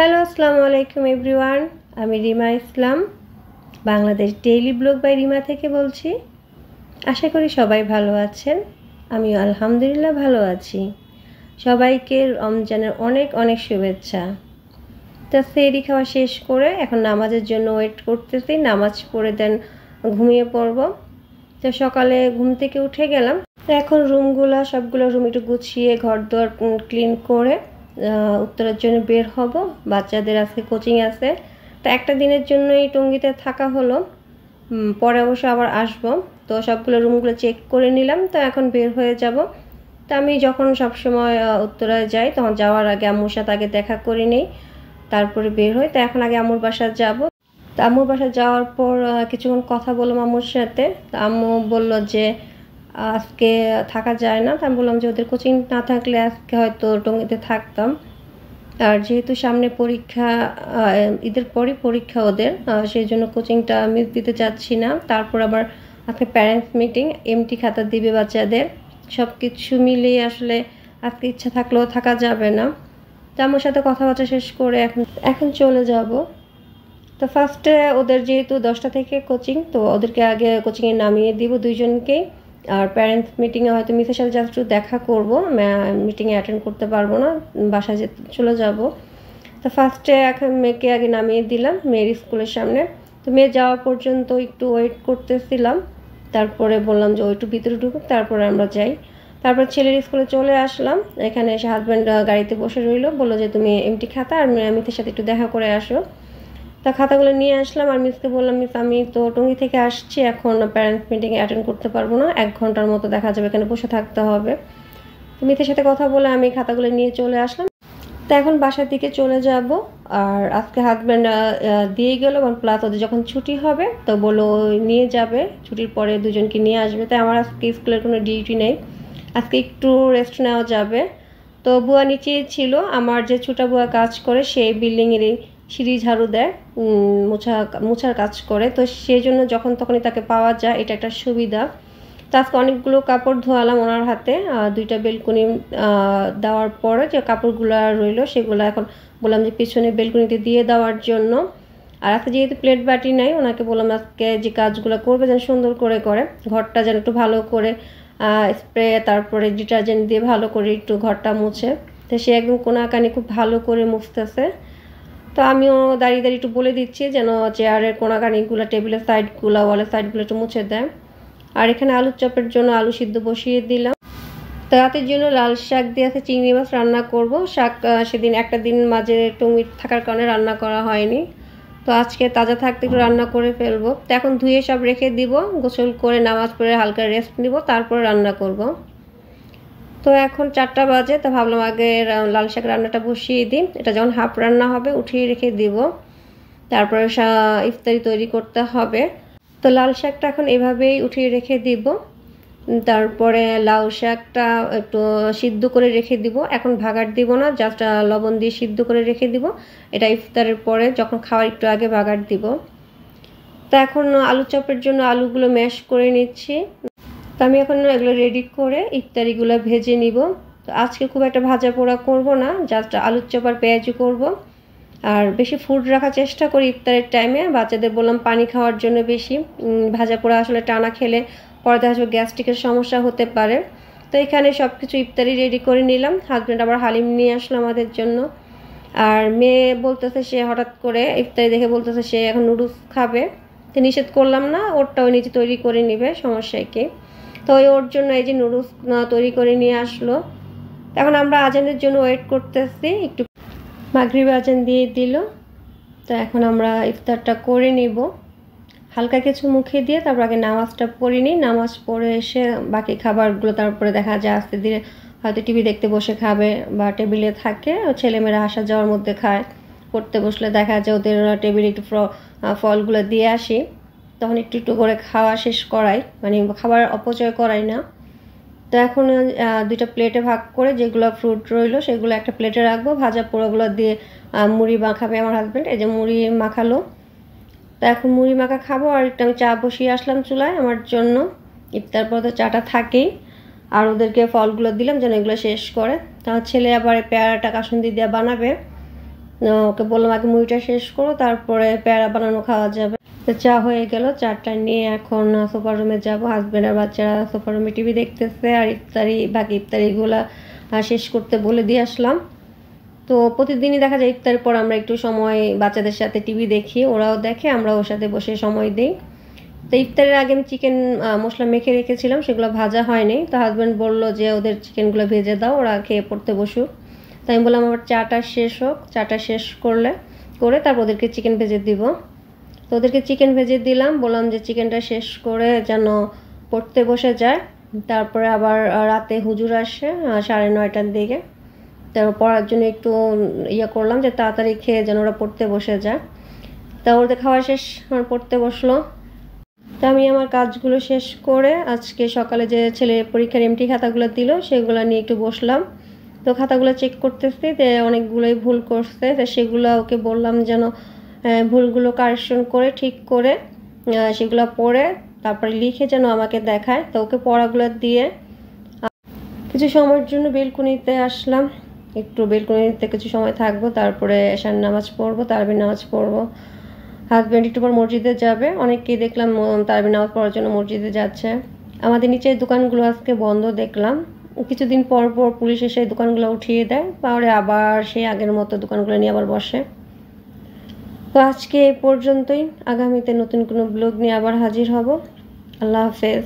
Hello আসসালামু আলাইকুম everyone. আমি Rima Islam, Bangladesh daily blog by Rima থেকে বলছি। আশা করি সবাই ভালো আছেন। আমিও আলহামদুলিল্লাহ ভালো আছি। সবাইকে রমজানের অনেক অনেক শুভেচ্ছা। তো সেহরি খাওয়া শেষ করে এখন নামাজের জন্য ওয়েট করতেছি। নামাজ পড়ে দেন ঘুমিয়ে পড়ব। তো সকালে ঘুম থেকে উঠে গেলাম। তো এখন সবগুলো রুম একটু গুছিয়ে ঘর দর ক্লিন করে উত্তরার জন্য বের হব। বাচ্চাদের আজকে কোচিং আছে, তো একটা দিনের জন্যই টঙ্গীতে থাকা হলো, পরে অবশ্য আবার আসব। তো সবগুলো রুমগুলো চেক করে নিলাম, তো এখন বের হয়ে যাব। তো আমি যখন সবসময় উত্তরায় যাই তখন যাওয়ার আগে আম্মুর সাথে আগে দেখা করে নিই, তারপরে বের হই। তো এখন আগে আম্মুর বাসা যাব। তো আম্মুর বাসা যাওয়ার পর কিছুক্ষণ কথা বললাম আম্মুর সাথে। তো আম্মু বলল যে আজকে থাকা যায় না। তো আমি বললাম যে ওদের কোচিং না থাকলে আজকে হয়তো টঙ্গীতে থাকতাম, আর যেহেতু সামনে পরীক্ষা, ঈদের পরই পরীক্ষা ওদের, সেই জন্য কোচিংটা মিস দিতে চাচ্ছি না। তারপর আবার আজকে প্যারেন্টস মিটিং, এমটি খাতা দিবে বাচ্চাদের। সব কিছু মিলিয়ে আসলে আজকে ইচ্ছা থাকলেও থাকা যাবে না। তো আমার সাথে কথাবার্তা শেষ করে এখন চলে যাব। তো ফার্স্টে ওদের যেহেতু 10টা থেকে কোচিং, তো ওদেরকে আগে কোচিংয়ে নামিয়ে দিব দুইজনকেই। আর প্যারেন্টস মিটিংয়ে হয়তো মিসের সাথে জাস্ট একটু দেখা করবো, মিটিংয়ে অ্যাটেন্ড করতে পারবো না, বাসায় চলে যাব। তো ফার্স্টে এখন মেয়েকে আগে নামিয়ে দিলাম মেয়ের স্কুলের সামনে। তো মেয়ে যাওয়া পর্যন্ত একটু ওয়েট করতেছিলাম, তারপরে বললাম যে ও একটু ভিতরে ঢুকুক, তারপরে আমরা যাই। তারপর ছেলের স্কুলে চলে আসলাম। এখানে এসে হাজব্যান্ড গাড়িতে বসে রইল, বললো যে তুমি এমটি খাতা আর মিসের সাথে একটু দেখা করে আসো। তা খাতাগুলো নিয়ে আসলাম, আর মিসকে বললাম মিস আমি তো টঙ্গী থেকে আসছি, এখন প্যারেন্টস মিটিংয়ে অ্যাটেন্ড করতে পারবো না, 1 ঘন্টার মতো দেখা যাবে এখানে বসে থাকতে হবে। তো মিসের সাথে কথা বলে আমি খাতাগুলো নিয়ে চলে আসলাম। তো এখন বাসার দিকে চলে যাব। আর আজকে হাজব্যান্ড দিয়ে গেল, এবং প্লাস ওদের যখন ছুটি হবে তো বলো নিয়ে যাবে, ছুটির পরে দুজনকে নিয়ে আসবে। তাই আমার আজকে স্কুলের কোনো ডিউটি নেই, আজকে একটু রেস্ট নেওয়া যাবে। তো বুয়া নিচেই ছিল, আমার যে ছোটা বুয়া কাজ করে সেই বিল্ডিংয়েরই সিঁড়ি ঝাড়ু দেয়, মোছার কাজ করে। তো সেই জন্য যখন তখনই তাকে পাওয়া যায়, এটা একটা সুবিধা। তো আজকে অনেকগুলো কাপড় ধোয়ালাম ওনার হাতে, 2টা বেলকুনি দেওয়ার পরে যে কাপড়গুলো রইলো সেগুলো এখন বললাম যে পিছনে বেলকুনিতে দিয়ে দেওয়ার জন্য। আর আজকে যেহেতু প্লেট বাটি নাই, ওনাকে বললাম আজকে যে কাজগুলো করবে যেন সুন্দর করে করে, ঘরটা যেন একটু ভালো করে স্প্রে তারপরে ডিটারজেন্ট দিয়ে ভালো করে একটু ঘরটা মুছে। তো সে একদম কোনাকানি খুব ভালো করে মুছতেছে। তো আমিও দাঁড়িয়ে দাঁড়িয়ে একটু বলে দিচ্ছি যেন চেয়ারের কোনাকানিগুলো, টেবিলের সাইডগুলো, ওয়ালের সাইডগুলো একটু মুছে দেয়। আর এখানে আলুর চপের জন্য আলু সিদ্ধ বসিয়ে দিলাম। তো রাতের জন্য লাল শাক দিয়ে আছে চিংড়ি মাছ রান্না করব। শাক সেদিন একটা দিন মাঝে টঙ্গী থাকার কারণে রান্না করা হয়নি, তো আজকে তাজা থাকতে একটু রান্না করে ফেলবো। তো এখন ধুয়ে সব রেখে দিব, গোসল করে নামাজ পড়ে হালকা রেস্ট নিব, তারপরে রান্না করব। তো এখন 4টা বাজে, তো ভাবলাম আগে লাল শাক রান্নাটা বসিয়ে দিই, এটা যখন হাফ রান্না হবে উঠিয়ে রেখে দিব, তারপরে ইফতারি তৈরি করতে হবে। তো লাল শাকটা এখন এভাবেই উঠিয়ে রেখে দিব। তারপরে লাউ শাকটা একটু সিদ্ধ করে রেখে দিব, এখন ভাগার দিব না, জাস্ট লবণ দিয়ে সিদ্ধ করে রেখে দিব। এটা ইফতারের পরে যখন খাওয়ার একটু আগে ভাগার দিব। তো এখন আলু চপের জন্য আলুগুলো ম্যাশ করে নিচ্ছি। তো আমি এখন এগুলো রেডি করে ইফতারিগুলো ভেজে নিব। তো আজকে খুব একটা ভাজা পোড়া করব না, জাস্ট আলুর চপ আর পেঁয়াজি করব। আর বেশি ফুড রাখার চেষ্টা করি ইফতারের টাইমে। বাচ্চাদের বললাম পানি খাওয়ার জন্য বেশি, ভাজা পোড়া আসলে টানা খেলে পরে দেখা যাবে গ্যাস্ট্রিকের সমস্যা হতে পারে। তো এখানে সব কিছু ইফতারি রেডি করে নিলাম। হাজব্যান্ড আবার হালিম নিয়ে আসলো আমাদের জন্য। আর মেয়ে বলতেছে সে হঠাৎ করে ইফতারি দেখে বলতেছে সে এখন নুডলস খাবে। তো নিষেধ করলাম না, ওরটাও নিজে তৈরি করে নিবে, সমস্যা কি। তো ওর জন্য এই যে নুডলস তৈরি করে নিয়ে আসলো। এখন আমরা আজানের জন্য ওয়েট করতেছি, একটু মাগরিব আজান দিয়ে দিল। তো এখন আমরা ইফতারটা করে নিব, হালকা কিছু মুখে দিয়ে তারপর আগে নামাজটা পড়ে নিই। নামাজ পড়ে এসে বাকি খাবারগুলো তারপরে দেখা যায় আস্তে ধীরে হয়তো টিভি দেখতে বসে খাবে, বা টেবিলে থাকে ছেলেমেয়েরা আসা যাওয়ার মধ্যে খায়। পড়তে বসলে দেখা যায় ওদের টেবিলে একটু ফলগুলো দিয়ে আসি, তখন একটু একটু করে খাওয়া শেষ করাই, মানে খাবার অপচয় করাই না। তো এখন 2টা প্লেটে ভাগ করে যেগুলো ফ্রুট রইলো সেগুলো একটা প্লেটে রাখবো, ভাজা পোড়াগুলো দিয়ে মুড়ি মাখাবে আমার হাজব্যান্ড, এই যে মুড়ি মাখালো। তো এখন মুড়ি মাখা খাবো। আর একটু আমি চা বসিয়ে আসলাম চুলায় আমার জন্য, ইফতার পর তো চাটা থাকেই। আর ওদেরকে ফলগুলো দিলাম যেন এগুলো শেষ করে। তার ছেলে আবার পেয়ারাটা কাসুন্দি দিয়ে বানাবে। ওকে বললাম আগে মুড়িটা শেষ করো, তারপরে প্যাড়া বানানো খাওয়া যাবে। তো চা হয়ে গেল, চাটা নিয়ে এখন সোফা রুমে যাবো। হাজব্যান্ড আর বাচ্চারা সোফা রুমে টিভি দেখতেছে, আর বাকি ইফতারিগুলো শেষ করতে বলে দিয়ে আসলাম। তো প্রতিদিনই দেখা যায় ইফতারের পর আমরা একটু সময় বাচ্চাদের সাথে টিভি দেখি, ওরাও দেখে, আমরা ওর সাথে বসে সময় দিই। তো ইফতারের আগে আমি চিকেন মশলা মেখে রেখেছিলাম, সেগুলো ভাজা হয়নি। তো হাজব্যান্ড বললো যে ওদের চিকেনগুলো ভেজে দাও, ওরা খেয়ে পড়তে বসুক। তো আমি বললাম আমার চাটা শেষ হোক, চাটা শেষ করে তারপর ওদেরকে চিকেন ভেজে দিব। তো ওদেরকে চিকেন ভেজে দিলাম, বললাম যে চিকেনটা শেষ করে যেন পড়তে বসে যায়। তারপরে আবার রাতে হুজুর আসে 9:30টার দিকে। তারপর পড়ার জন্য একটু করলাম যে তাড়াতাড়ি খেয়ে যেন ওরা পড়তে বসে যায়। তা ওদের খাওয়া শেষ, পড়তে বসলো। তো আমি আমার কাজগুলো শেষ করে আজকে সকালে যে ছেলের পরীক্ষার এমটি খাতাগুলো দিল সেগুলো নিয়ে একটু বসলাম। তো খাতাগুলো চেক করতেছি, তো অনেকগুলোই ভুল করছে। তো সেগুলো ওকে বললাম যেন ভুলগুলো কারেকশন করে ঠিক করে সেগুলো পড়ে তারপরে লিখে যেন আমাকে দেখায়। তো ওকে পড়াগুলো দিয়ে কিছু সময়ের জন্য বেলকুনিতে আসলাম। একটু বেলকুনিতে কিছু সময় থাকবো, তারপরে এশার নামাজ পড়বো, তারাবির নামাজ পড়বো। হাজব্যান্ড একটু পর মসজিদে যাবে, অনেককেই দেখলাম তারাবির নামাজ পড়ার জন্য মসজিদে যাচ্ছে। আমাদের নিচের দোকানগুলো আজকে বন্ধ দেখলাম, কিছুদিন পর পর পুলিশ এসে দোকানগুলো উঠিয়ে দেয়, পরে আবার সেই আগের মতো দোকানগুলো নিয়ে আবার বসে। তো আজকে এই পর্যন্তই, আগামীতে নতুন কোনো ব্লগ নিয়ে আবার হাজির হব। আল্লাহ হাফেজ।